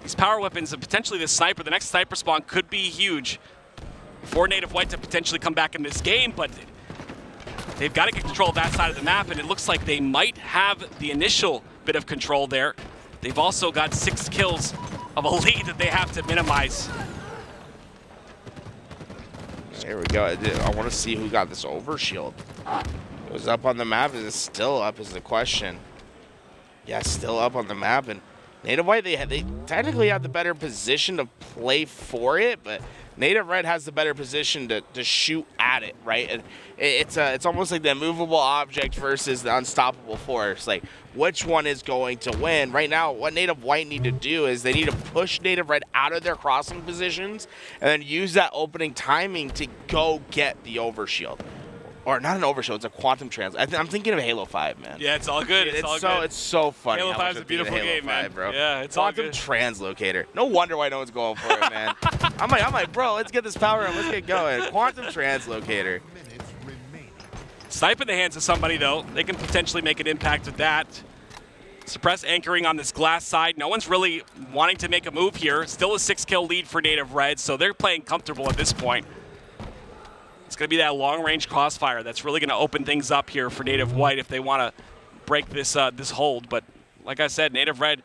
these power weapons and potentially the sniper. The next sniper spawn could be huge for Native White to potentially come back in this game, but they've got to get control of that side of the map, and it looks like they might have the initial bit of control there. They've also got 6 kills of a lead that they have to minimize. Here we go. I want to see who got this overshield. It was up on the map. Is it still up is the question. Yeah, still up on the map. And Native White, they technically have the better position to play for it, but Native Red has the better position to shoot at it, right? And it's almost like the immovable object versus the unstoppable force. Like, which one is going to win? Right now, what Native White need to do is they need to push Native Red out of their crossing positions and then use that opening timing to go get the overshield. Or not an overshield, it's a quantum trans. I'm thinking of Halo 5, man. Yeah, it's all good. It's so funny. Halo 5 is a beautiful game, man. Bro. Yeah, it's all good. Quantum translocator. No wonder why no one's going for it, man. I'm like, bro, let's get this power and let's get going. Quantum translocator. Snipe in the hands of somebody, though. They can potentially make an impact with that. Suppress anchoring on this glass side. No one's really wanting to make a move here. Still a 6-kill lead for Native Red, so they're playing comfortable at this point. It's going to be that long-range crossfire that's really going to open things up here for Native White if they want to break this this hold. But like I said, Native Red,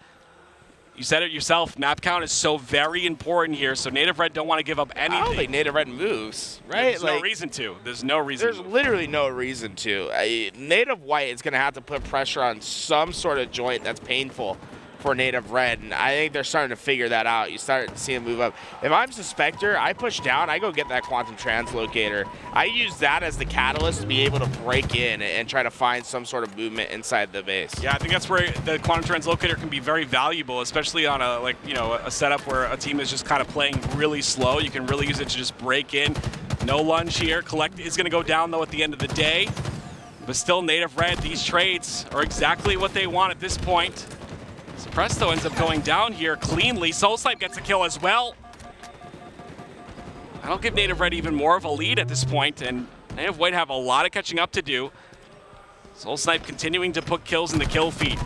you said it yourself, map count is so very important here, so Native Red don't want to give up anything. I don't think Native Red moves, right? There's no reason to. There's no reason There's literally no reason to. Native White is going to have to put pressure on some sort of joint that's painful for Native Red, and I think they're starting to figure that out. You start to see them move up. If I'm Suspector, I push down, I go get that quantum translocator. I use that as the catalyst to be able to break in and try to find some sort of movement inside the base. Yeah, I think that's where the quantum translocator can be very valuable, especially on a setup where a team is just kind of playing really slow. You can really use it to just break in. No lunge here. Kuhlect is going to go down, though, at the end of the day. But still, Native Red, these trades are exactly what they want at this point. Suppress, though, ends up going down here cleanly. SoulSnipe gets a kill as well. That'll give Native Red even more of a lead at this point, and Native White have a lot of catching up to do. SoulSnipe continuing to put kills in the kill feed.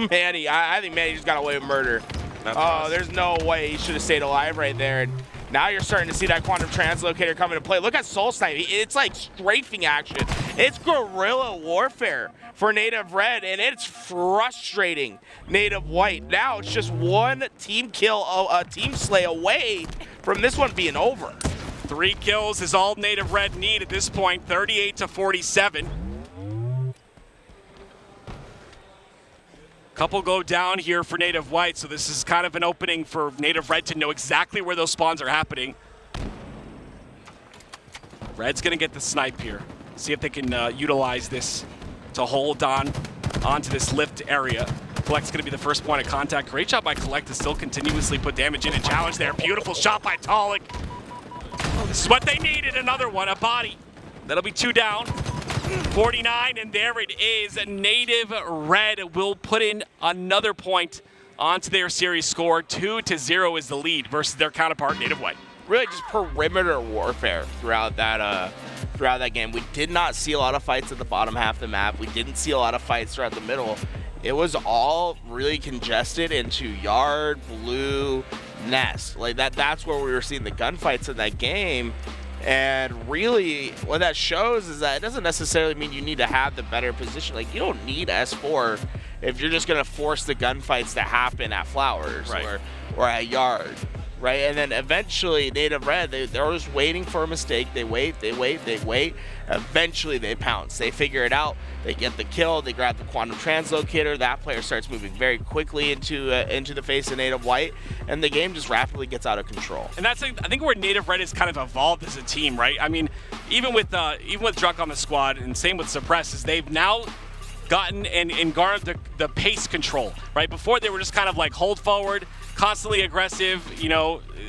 Manny, I think Manny just got away with murder. There's no way he should have stayed alive right there. And Now you're starting to see that quantum translocator come into play. Look at SoulSnipe. It's like strafing action. It's guerrilla warfare for Native Red, and it's frustrating Native White. Now it's just one team kill, team slay away from this one being over. 3 kills is all Native Red need at this point, 38-47. Couple go down here for Native White, so this is kind of an opening for Native Red to know exactly where those spawns are happening. Red's gonna get the snipe here. See if they can utilize this to hold on onto this lift area. Kuhlect's gonna be the first point of contact. Great job by Kuhlect to still continuously put damage in and challenge there. Beautiful shot by Taulek. This is what they needed, another one, a body. That'll be 2 down. 49, and there it is. Native Red will put in another point onto their series score. 2-0 is the lead versus their counterpart, Native White. Really just perimeter warfare throughout that game. We did not see a lot of fights at the bottom half of the map. We didn't see a lot of fights throughout the middle. It was all really congested into yard, blue, nest. Like that's where we were seeing the gunfights in that game. And really, what that shows is that it doesn't necessarily mean you need to have the better position. Like, you don't need S4 if you're just going to force the gunfights to happen at Flowers, right, or at Yard, right? And then eventually, Native Red, they're just waiting for a mistake. They wait. Eventually, they pounce. They figure it out. They get the kill. They grab the quantum translocator. That player starts moving very quickly into the face of Native White, and the game just rapidly gets out of control. And that's, I think, where Native Red has kind of evolved as a team, right? I mean, even with Druk on the squad, and same with Suppress, is they've now gotten and garnered the pace control, right? Before they were just kind of like hold forward, constantly aggressive,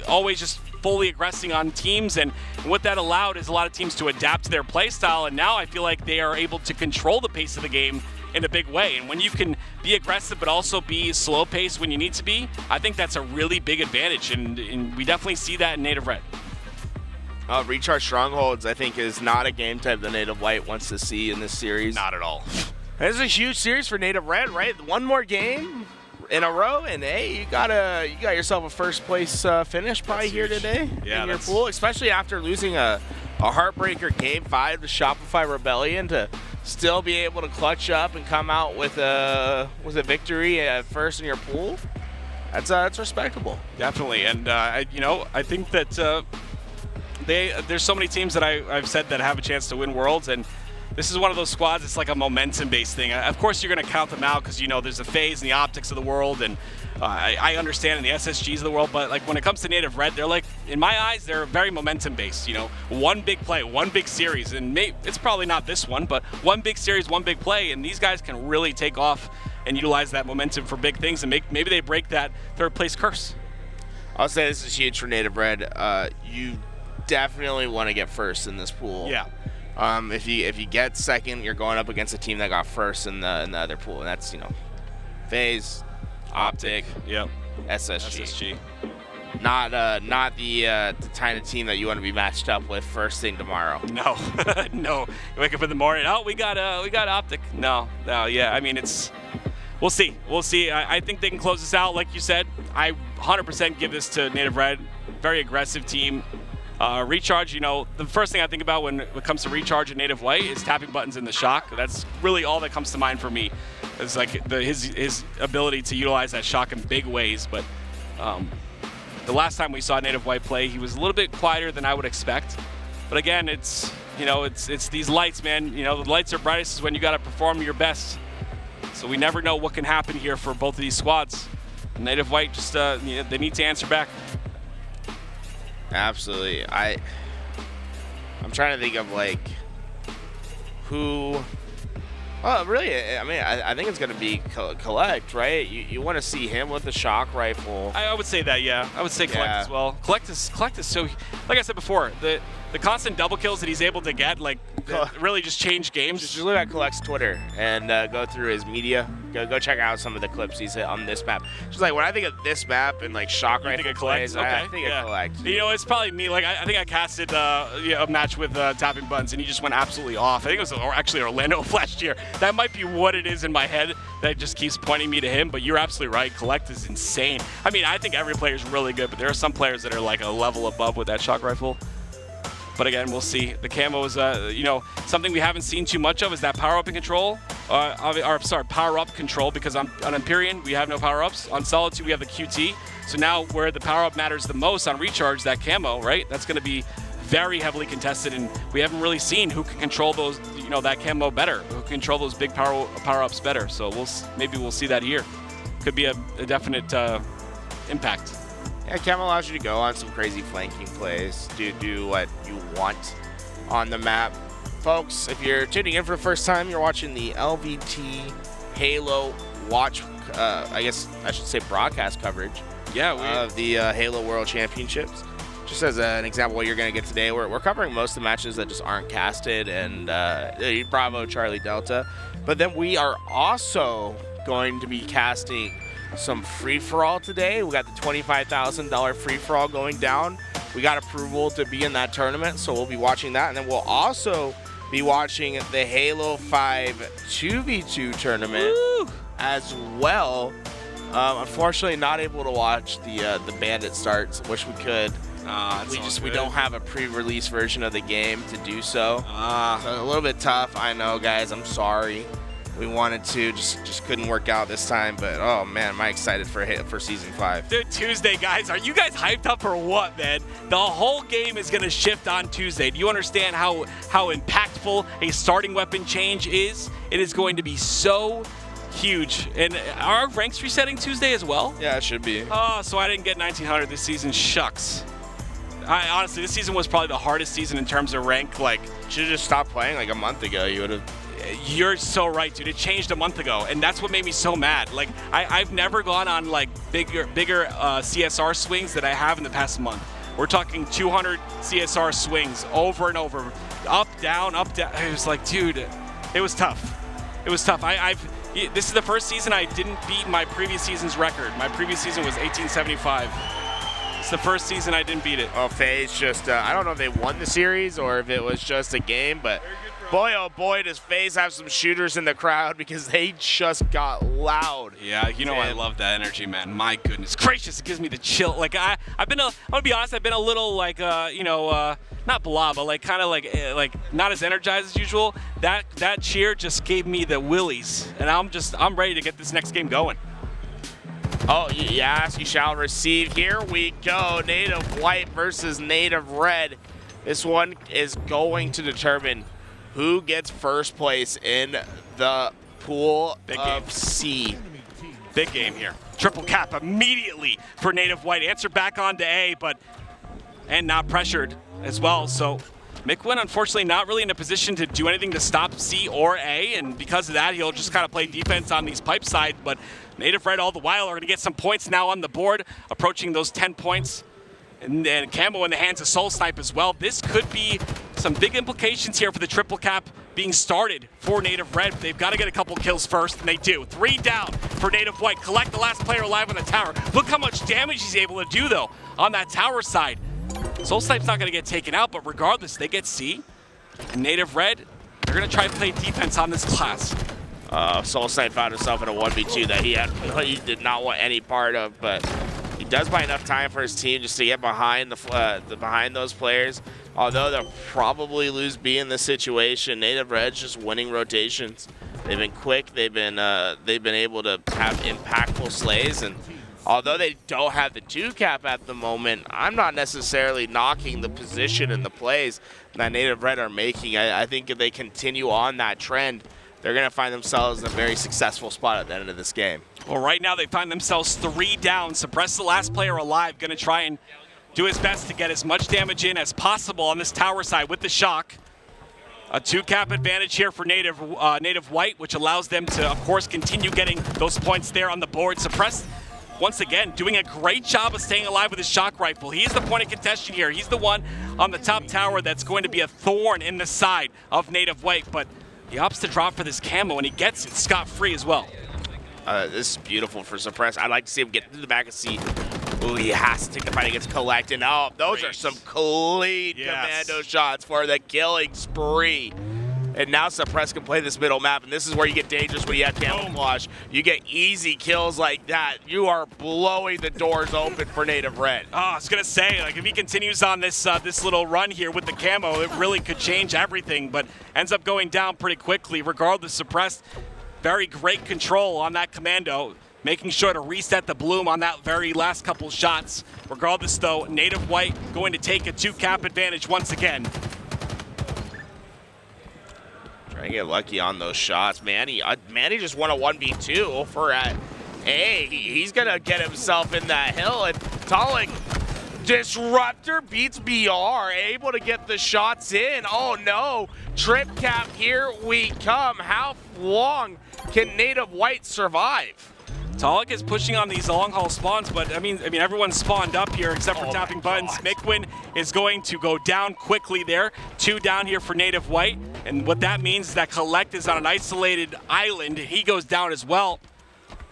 always just fully aggressing on teams, and what that allowed is a lot of teams to adapt to their play style, and now I feel like they are able to control the pace of the game in a big way. And when you can be aggressive but also be slow pace when you need to be, I think that's a really big advantage, and we definitely see that in Native Red. Recharge Strongholds, I think, is not a game type that Native White wants to see in this series. Not at all. This is a huge series for Native Red, right? One more game in a row, and hey, you got yourself a first place finish probably here today in your pool, especially after losing a heartbreaker game 5 to Shopify Rebellion, to still be able to clutch up and come out with a victory at first in your pool. That's respectable. Definitely, and I think that there's so many teams that I've said that have a chance to win Worlds, and this is one of those squads. It's like a momentum-based thing. Of course, you're going to count them out because there's the FaZe and the Optics of the world, and I understand in the SSGs of the world. But like when it comes to Native Red, they're like, in my eyes, they're very momentum-based. One big play, one big series, and it's probably not this one, but one big series, one big play, and these guys can really take off and utilize that momentum for big things, and maybe they break that third-place curse. I'll say this is huge for Native Red. You definitely want to get first in this pool. Yeah. If you get second, you're going up against a team that got first in the other pool, and that's FaZe, Optic, yep, SSG. Not the kind of team that you want to be matched up with first thing tomorrow. No, no. You wake up in the morning. Oh, we got Optic. No, yeah. I mean, we'll see. I think they can close this out, like you said. I 100% give this to Native Red. Very aggressive team. Recharge, the first thing I think about when it comes to Recharge and Native White is tapping buttons in the shock. That's really all that comes to mind for me. It's like his ability to utilize that shock in big ways. But the last time we saw Native White play, he was a little bit quieter than I would expect. But again, it's these lights, man. The lights are brightest is when you got to perform your best. So we never know what can happen here for both of these squads. Native White just they need to answer back. Absolutely. I'm trying to think of who. Well, really, I mean, I think it's going to be Kuhlect, right? You want to see him with the shock rifle. I would say that, yeah. I would say Kuhlect as well. Kuhlect is so, like I said before, the constant double kills that he's able to get, really just changed games. Just look at Kuhlect's Twitter and go through his media. Go check out some of the clips he's hit on this map. Just like when I think of this map and like shock rifle plays, I think of Kuhlect. You know, it's probably me. Like I think I casted a match with tapping buttons, and he just went absolutely off. I think it was actually Orlando last year. That might be what it is in my head that just keeps pointing me to him. But you're absolutely right. Kuhlect is insane. I mean, I think every player is really good, but there are some players that are like a level above with that shock rifle. But again, we'll see. The camo is, you know, something we haven't seen too much of is that power up and control. Power up control, because on Empyrean we have no power ups. On Solitude we have the QT. So now where the power up matters the most on recharge, that camo, right? That's going to be very heavily contested, and we haven't really seen who can control those, you know, that camo better, who can control those big power ups better. So maybe we'll see that here. Could be a definite impact. Yeah, camo allows you to go on some crazy flanking plays, do what you want on the map. Folks, if you're tuning in for the first time, you're watching the LVT Halo watch, I guess I should say broadcast coverage of the Halo World Championships. Just as an example, what you're going to get today, we're covering most of the matches that just aren't casted, and Bravo, Charlie, Delta. But then we are also going to be casting some free-for-all today. We got the $25,000 free-for-all going down. We got approval to be in that tournament, so we'll be watching that. And then we'll also be watching the Halo 5 2v2 tournament as well. Unfortunately, not able to watch the Bandit starts. Wish we could. We don't have a pre-release version of the game to do so. So a little bit tough. I know, guys. I'm sorry. We wanted to, just couldn't work out this time, but oh man, am I excited for Season 5. Dude, Tuesday, guys, are you guys hyped up for what, man? The whole game is going to shift on Tuesday. Do you understand how impactful a starting weapon change is? It is going to be so huge. And are our ranks resetting Tuesday as well? Yeah, it should be. Oh, so I didn't get 1900 this season. Shucks. Honestly, this season was probably the hardest season in terms of rank. Like, should have just stopped playing like a month ago. You would have. You're so right, dude. It changed a month ago, and that's what made me so mad. Like, I've never gone on like bigger CSR swings that I have in the past month. We're talking 200 CSR swings over and over, up, down, up, down. It was like, dude, it was tough. It was tough. This is the first season I didn't beat my previous season's record. My previous season was 1875. It's the first season I didn't beat it. Oh, FaZe just, I don't know if they won the series or if it was just a game, but boy, oh boy, does FaZe have some shooters in the crowd, because they just got loud. Yeah, you know, I love that energy, man. My goodness gracious, it gives me the chill. Like, I'm gonna be honest, I've been a little like, not blah, but like kind of like not as energized as usual. That cheer just gave me the willies, and I'm ready to get this next game going. Oh, you ask, you shall receive. Here we go. Native White versus Native Red. This one is going to determine who gets first place in the pool of C. Big game here. Triple cap immediately for Native White. Answer back on to A, and not pressured as well. So Mikwen, unfortunately, not really in a position to do anything to stop C or A, and because of that, he'll just kind of play defense on these pipe side. But Native Red all the while are going to get some points now on the board, approaching those 10 points. And camo in the hands of SoulSnipe as well. This could be some big implications here for the triple cap being started for Native Red. They've got to get a couple kills first, and they do. 3 down for Native White. Kuhlect, the last player alive on the tower. Look how much damage he's able to do, though, on that tower side. SoulSnipe's not going to get taken out, but regardless, they get C. And Native Red, they're going to try to play defense on this class. SoulSnipe found himself in a 1v2 that he did not want any part of, but he does buy enough time for his team just to get behind behind those players. Although they'll probably lose B in this situation, Native Red's just winning rotations. They've been quick. They've been able to have impactful slays, and although they don't have the 2-cap at the moment, I'm not necessarily knocking the position and the plays that Native Red are making. I think if they continue on that trend, they're going to find themselves in a very successful spot at the end of this game. Well, right now they find themselves 3 down. Suppress, the last player alive, going to try and do his best to get as much damage in as possible on this tower side with the shock. A 2-cap advantage here for Native White, which allows them to, of course, continue getting those points there on the board. Suppress once again, doing a great job of staying alive with his shock rifle. He is the point of contention here. He's the one on the top tower that's going to be a thorn in the side of Native White, but he opts to drop for this camo, and he gets it scot-free as well. This is beautiful for Suppress. I'd like to see him get into the back of seat. Ooh, he has to take the fight against Kuhlect. And oh, those are some clean commando shots for the killing spree. And now Suppress can play this middle map, and this is where you get dangerous when you have camouflage. You get easy kills like that. You are blowing the doors open for Native Red. Oh, I was gonna say, like if he continues on this this little run here with the camo, it really could change everything, but ends up going down pretty quickly. Regardless, Suppressed, very great control on that commando, making sure to reset the bloom on that very last couple shots. Regardless though, Native White going to take a 2-cap advantage once again. Trying to get lucky on those shots. Manny just won a 1v2 over at A. He's going to get himself in that hill. And Taulek, Disruptor beats BR, able to get the shots in. Oh no, trip cap, here we come. How long can Native White survive? Taulek is pushing on these long haul spawns, but I mean everyone's spawned up here except for tapping buttons. Mikwen is going to go down quickly there. 2 down here for Native White, and what that means is that Kuhlect is on an isolated island. He goes down as well.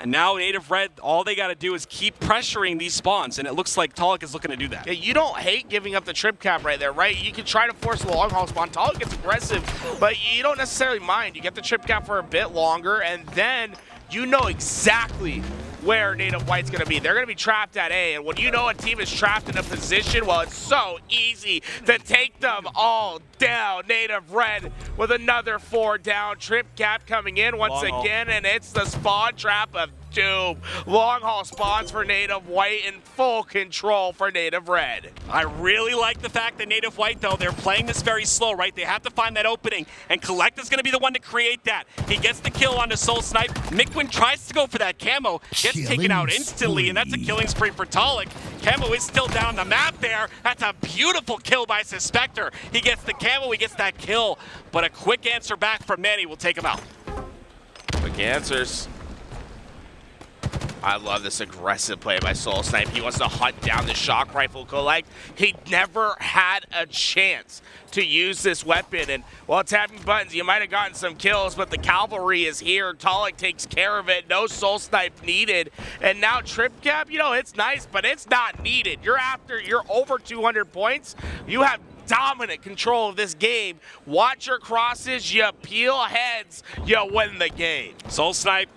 And now Native Red, all they got to do is keep pressuring these spawns, and it looks like Taulek is looking to do that. Yeah, you don't hate giving up the trip cap right there, right? You can try to force the long haul spawn. Taulek gets aggressive, but you don't necessarily mind. You get the trip cap for a bit longer, and then you know exactly where Native White's going to be. They're going to be trapped at A, and when you know a team is trapped in a position, well, it's so easy to take them all down. Native Red with another 4 down. Trip cap coming in once again, and it's the spawn trap of doom. Long haul spawns for Native White in full control for Native Red. I really like the fact that Native White, though, they're playing this very slow, right? They have to find that opening, and Kuhlect is going to be the one to create that. He gets the kill onto SoulSnipe. Mikwen tries to go for that camo, gets taken out instantly, and that's a killing spree for Taulek. Camo is still down the map there. That's a beautiful kill by Suspector. He gets the camo, he gets that kill, but a quick answer back from Manny will take him out. Quick answers. I love this aggressive play by SoulSnipe. He wants to hunt down the shock rifle Kuhlect. He never had a chance to use this weapon, and while tapping buttons, you might have gotten some kills, but the cavalry is here. Taulek takes care of it. No SoulSnipe needed, and now trip cap, you know, it's nice, but it's not needed. You're over 200 points. You have dominant control of this game. Watch your crosses, you peel heads, you win the game. SoulSnipe,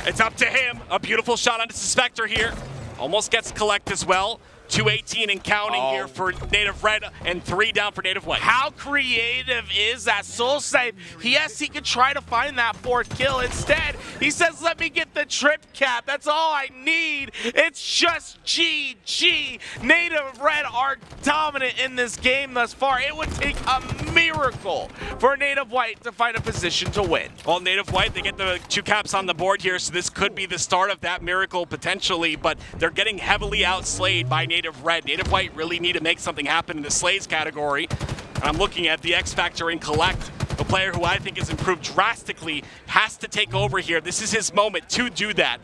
it's up to him. A beautiful shot onto Suspector here. Almost gets Kuhlect as well. 218 and counting here for Native Red, and 3 down for Native White. How creative is that? SoulSnipe, yes, he could try to find that 4th kill. Instead, he says, let me get the trip cap. That's all I need. It's just GG. Native Red are dominant in this game thus far. It would take a miracle for Native White to find a position to win. Well, Native White, they get the 2 caps on the board here, so this could be the start of that miracle potentially, but they're getting heavily outslayed by Native Red. Native White really need to make something happen in the slays category. And I'm looking at the X Factor in Kuhlect, a player who I think has improved drastically, has to take over here. This is his moment to do that.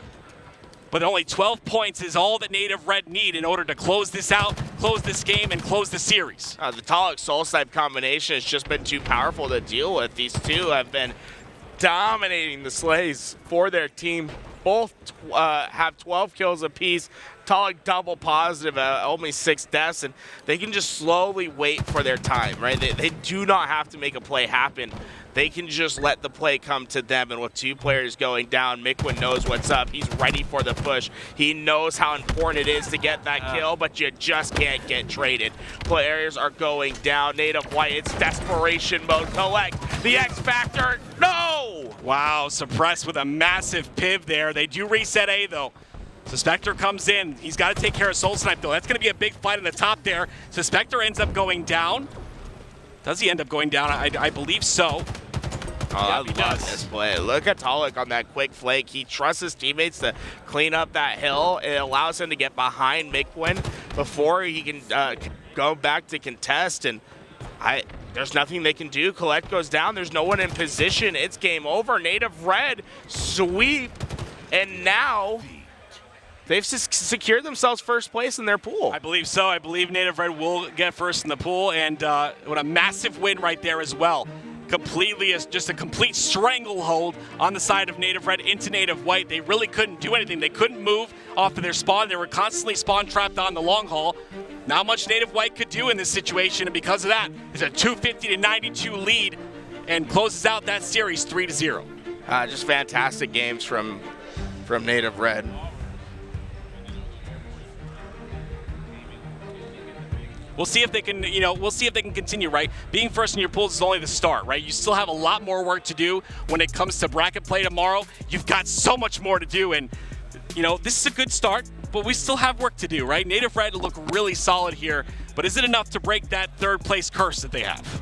But only 12 points is all that Native Red need in order to close this out, close this game, and close the series. The Taulek SoulSnipe combination has just been too powerful to deal with. These two have been dominating the slays for their team. Both have 12 kills apiece. Taulek double positive, only 6 deaths, and they can just slowly wait for their time, right? They do not have to make a play happen. They can just let the play come to them, and with 2 players going down, Mikwen knows what's up. He's ready for the push. He knows how important it is to get that kill, but you just can't get traded. Players are going down. Native White, it's desperation mode. Kuhlect, the X Factor, no! Wow, Suppressed with a massive piv there. They do reset A, though. Suspector comes in. He's got to take care of SoulSnipe, though. That's going to be a big fight in the top there. Suspector ends up going down. Does he end up going down? I believe so. Oh, I love this play. Look at Taulek on that quick flank. He trusts his teammates to clean up that hill. It allows him to get behind Mikwen before he can go back to contest. And there's nothing they can do. Kuhlect goes down. There's no one in position. It's game over. Native Red sweep. And now they've secured themselves first place in their pool. I believe so. I believe Native Red will get first in the pool, and what a massive win right there as well. Completely, just a complete stranglehold on the side of Native Red into Native White. They really couldn't do anything. They couldn't move off of their spawn. They were constantly spawn trapped on the long haul. Not much Native White could do in this situation, and because of that, it's a 250-92 lead and closes out that series 3-0. Just fantastic games from Native Red. We'll see if they can, we'll see if they can continue, right? Being first in your pools is only the start, right? You still have a lot more work to do when it comes to bracket play tomorrow. You've got so much more to do, and, this is a good start, but we still have work to do, right? Native Red look really solid here, but is it enough to break that third place curse that they have?